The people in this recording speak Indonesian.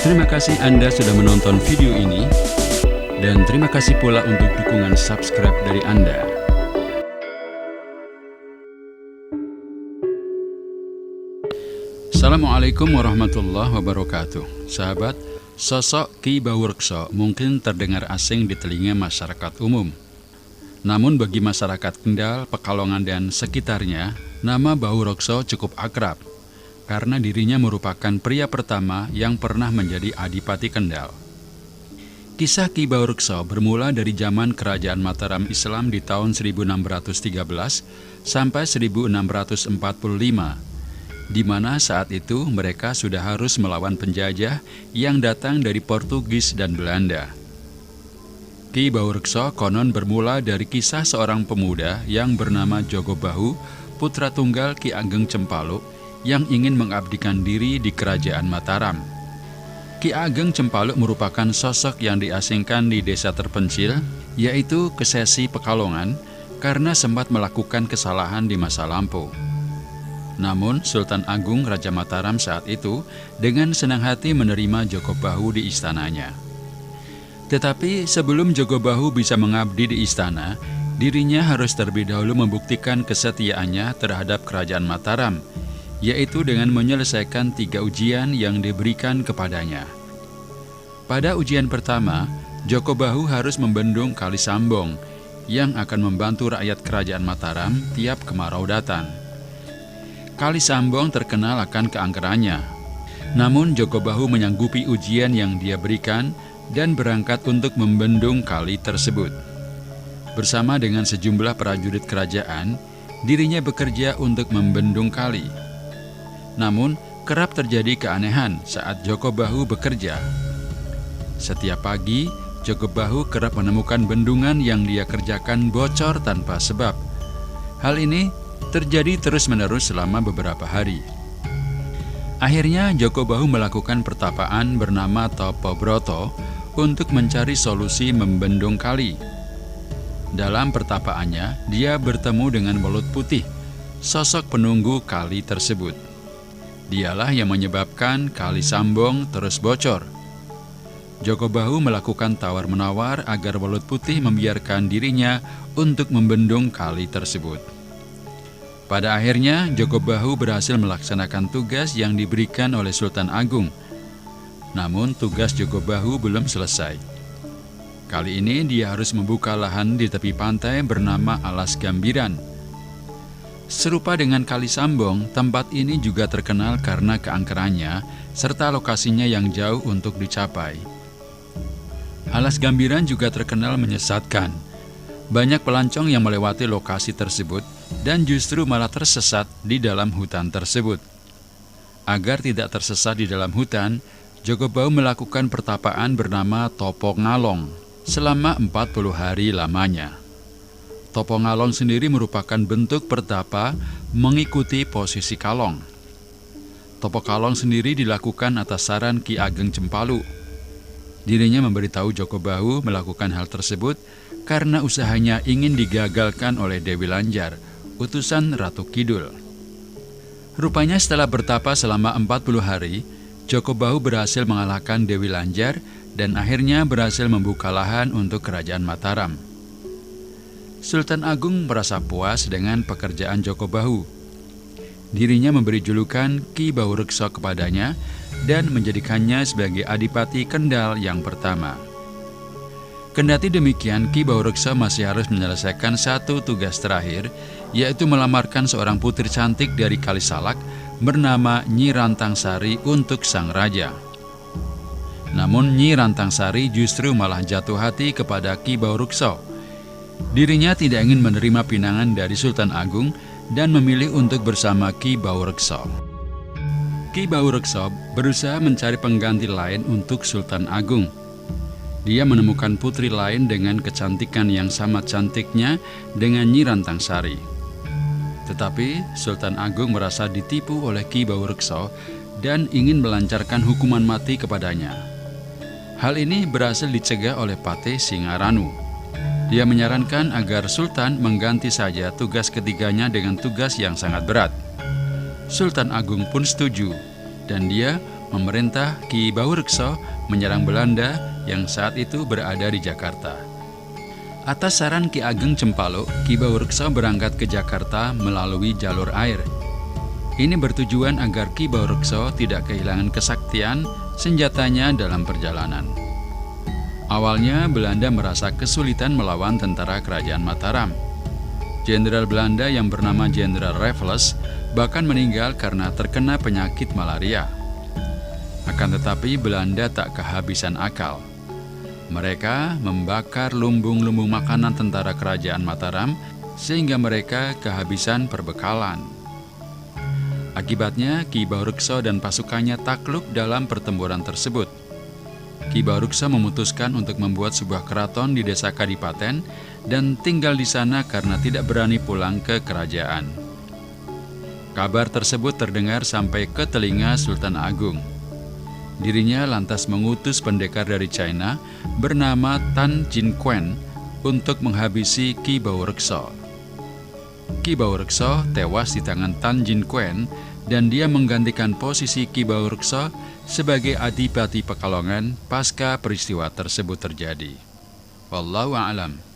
Terima kasih Anda sudah menonton video ini, dan terima kasih pula untuk dukungan subscribe dari Anda. Assalamualaikum warahmatullahi wabarakatuh. Sahabat, sosok Ki Baurekso mungkin terdengar asing di telinga masyarakat umum. Namun bagi masyarakat Kendal, Pekalongan, dan sekitarnya, nama Baurekso cukup akrab, karena dirinya merupakan pria pertama yang pernah menjadi Adipati Kendal. Kisah Ki Baurekso bermula dari zaman Kerajaan Mataram Islam di tahun 1613 sampai 1645, di mana saat itu mereka sudah harus melawan penjajah yang datang dari Portugis dan Belanda. Ki Baurekso konon bermula dari kisah seorang pemuda yang bernama Jogobahu, putra tunggal Ki Ageng Cempaluk, yang ingin mengabdikan diri di Kerajaan Mataram. Ki Ageng Cempaluk merupakan sosok yang diasingkan di desa terpencil, yaitu Kesesi Pekalongan, karena sempat melakukan kesalahan di masa lampau. Namun, Sultan Agung Raja Mataram saat itu dengan senang hati menerima Jogobahu di istananya. Tetapi sebelum Jogobahu bisa mengabdi di istana, dirinya harus terlebih dahulu membuktikan kesetiaannya terhadap Kerajaan Mataram, yaitu dengan menyelesaikan 3 ujian yang diberikan kepadanya. Pada ujian pertama, Jogobahu harus membendung Kali Sambong yang akan membantu rakyat Kerajaan Mataram tiap kemarau datang. Kali Sambong terkenal akan keangkerannya. Namun Jogobahu menyanggupi ujian yang dia berikan dan berangkat untuk membendung kali tersebut. Bersama dengan sejumlah prajurit kerajaan, dirinya bekerja untuk membendung kali. Namun, kerap terjadi keanehan saat Jogobahu bekerja. Setiap pagi, Jogobahu kerap menemukan bendungan yang dia kerjakan bocor tanpa sebab. Hal ini terjadi terus-menerus selama beberapa hari. Akhirnya Jogobahu melakukan pertapaan bernama Topobroto untuk mencari solusi membendung kali. Dalam pertapaannya, dia bertemu dengan Welut Putih, sosok penunggu kali tersebut. Dialah yang menyebabkan Kali Sambong terus bocor. Jogobahu melakukan tawar-menawar agar Welut Putih membiarkan dirinya untuk membendung kali tersebut. Pada akhirnya, Jogobahu berhasil melaksanakan tugas yang diberikan oleh Sultan Agung. Namun, tugas Jogobahu belum selesai. Kali ini dia harus membuka lahan di tepi pantai bernama Alas Gambiran. Serupa dengan Kali Sambong, tempat ini juga terkenal karena keangkerannya serta lokasinya yang jauh untuk dicapai. Alas Gambiran juga terkenal menyesatkan. Banyak pelancong yang melewati lokasi tersebut dan justru malah tersesat di dalam hutan tersebut. Agar tidak tersesat di dalam hutan, Jogobahu melakukan pertapaan bernama Topo Ngalong selama 40 hari lamanya. Topo Ngalong sendiri merupakan bentuk pertapa mengikuti posisi kalong. Topo Kalong sendiri dilakukan atas saran Ki Ageng Cempaluk. Dirinya memberitahu Jogobahu melakukan hal tersebut karena usahanya ingin digagalkan oleh Dewi Lanjar, utusan Ratu Kidul. Rupanya setelah bertapa selama 40 hari, Jogobahu berhasil mengalahkan Dewi Lanjar dan akhirnya berhasil membuka lahan untuk Kerajaan Mataram. Sultan Agung merasa puas dengan pekerjaan Jogobahu. Dirinya memberi julukan Ki Baurekso kepadanya dan menjadikannya sebagai Adipati Kendal yang pertama. Kendati demikian, Ki Baurekso masih harus menyelesaikan satu tugas terakhir, yaitu melamarkan seorang putri cantik dari Kalisalak bernama Nyi Rantangsari untuk sang raja. Namun Nyi Rantangsari justru malah jatuh hati kepada Ki Baurekso. Dirinya tidak ingin menerima pinangan dari Sultan Agung dan memilih untuk bersama Ki Baurekso. Ki Baurekso berusaha mencari pengganti lain untuk Sultan Agung. Dia menemukan putri lain dengan kecantikan yang sama cantiknya dengan Nyi Rantangsari. Tetapi Sultan Agung merasa ditipu oleh Ki Baurekso dan ingin melancarkan hukuman mati kepadanya. Hal ini berhasil dicegah oleh Patih Singaranu. Dia menyarankan agar Sultan mengganti saja tugas ketiganya dengan tugas yang sangat berat. Sultan Agung pun setuju, dan dia memerintah Ki Baurekso menyerang Belanda yang saat itu berada di Jakarta. Atas saran Ki Ageng Cempaluk, Ki Baurekso berangkat ke Jakarta melalui jalur air. Ini bertujuan agar Ki Baurekso tidak kehilangan kesaktian senjatanya dalam perjalanan. Awalnya Belanda merasa kesulitan melawan tentara kerajaan Mataram. Jenderal Belanda yang bernama Jenderal Raffles bahkan meninggal karena terkena penyakit malaria. Akan tetapi Belanda tak kehabisan akal. Mereka membakar lumbung-lumbung makanan tentara kerajaan Mataram sehingga mereka kehabisan perbekalan. Akibatnya Ki Baurekso dan pasukannya takluk dalam pertempuran tersebut. Ki Baurekso memutuskan untuk membuat sebuah keraton di desa Kadipaten dan tinggal di sana karena tidak berani pulang ke kerajaan. Kabar tersebut terdengar sampai ke telinga Sultan Agung. Dirinya lantas mengutus pendekar dari China bernama Tan Jin Quen untuk menghabisi Ki Baurekso. Ki Baurekso tewas di tangan Tan Jin Quen dan dia menggantikan posisi Ki Baurekso sebagai Adipati Pekalongan pasca peristiwa tersebut terjadi. Wallahu a'lam.